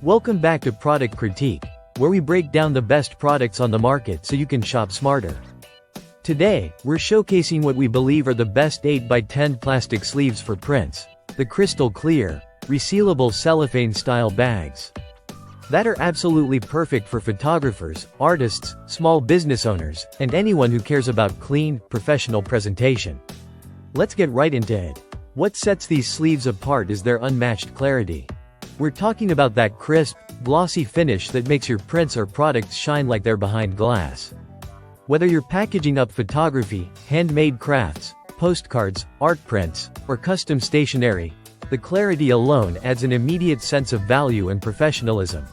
Welcome back to Product Critique, where we break down the best products on the market so you can shop smarter. Today, we're showcasing what we believe are the best 8x10 plastic sleeves for prints, the crystal clear, resealable cellophane-style bags that are absolutely perfect for photographers, artists, small business owners, and anyone who cares about clean, professional presentation. Let's get right into it. What sets these sleeves apart is their unmatched clarity. We're talking about that crisp, glossy finish that makes your prints or products shine like they're behind glass. Whether you're packaging up photography, handmade crafts, postcards, art prints, or custom stationery, the clarity alone adds an immediate sense of value and professionalism.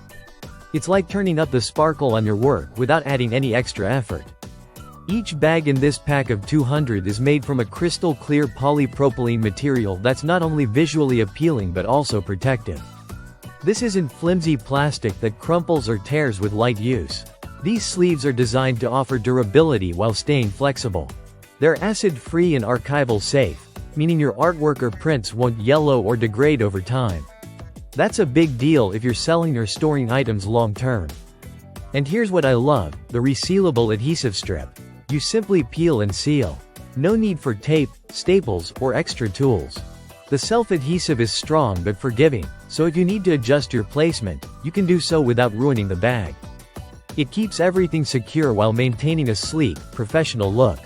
It's like turning up the sparkle on your work without adding any extra effort. Each bag in this pack of 200 is made from a crystal clear polypropylene material that's not only visually appealing but also protective. This isn't flimsy plastic that crumples or tears with light use. These sleeves are designed to offer durability while staying flexible. They're acid-free and archival safe, meaning your artwork or prints won't yellow or degrade over time. That's a big deal if you're selling or storing items long-term. And here's what I love, the resealable adhesive strip. You simply peel and seal. No need for tape, staples, or extra tools. The self-adhesive is strong but forgiving, so if you need to adjust your placement, you can do so without ruining the bag. It keeps everything secure while maintaining a sleek, professional look.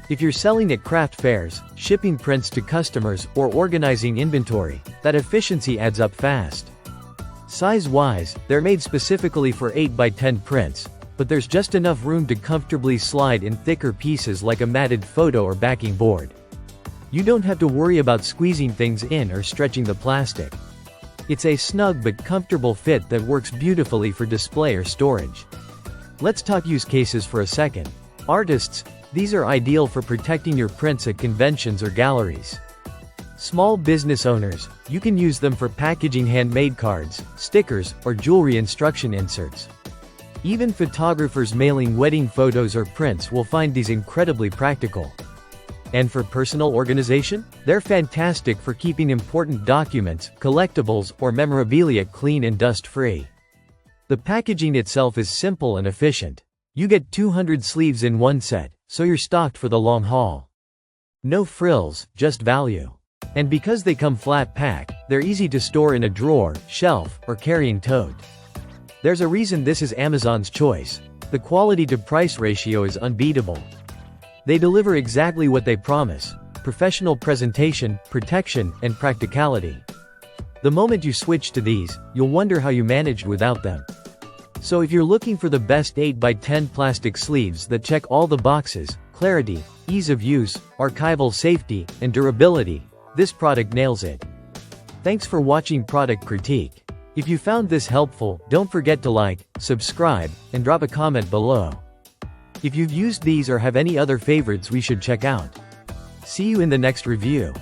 If you're selling at craft fairs, shipping prints to customers, or organizing inventory, that efficiency adds up fast. Size-wise, they're made specifically for 8x10 prints, but there's just enough room to comfortably slide in thicker pieces like a matted photo or backing board. You don't have to worry about squeezing things in or stretching the plastic. It's a snug but comfortable fit that works beautifully for display or storage. Let's talk use cases for a second. Artists, these are ideal for protecting your prints at conventions or galleries. Small business owners, you can use them for packaging handmade cards, stickers, or jewelry instruction inserts. Even photographers mailing wedding photos or prints will find these incredibly practical. And for personal organization, they're fantastic for keeping important documents, collectibles, or memorabilia clean and dust-free. The packaging itself is simple and efficient. You get 200 sleeves in one set, so you're stocked for the long haul. No frills, just value. And because they come flat pack, they're easy to store in a drawer, shelf, or carrying tote. There's a reason this is Amazon's choice. The quality-to-price ratio is unbeatable. They deliver exactly what they promise: professional presentation, protection, and practicality. The moment you switch to these, you'll wonder how you managed without them. So if you're looking for the best 8x10 plastic sleeves that check all the boxes, clarity, ease of use, archival safety, and durability, this product nails it. Thanks for watching Product Critique. If you found this helpful, don't forget to like, subscribe, and drop a comment below. If you've used these or have any other favorites we should check out. See you in the next review.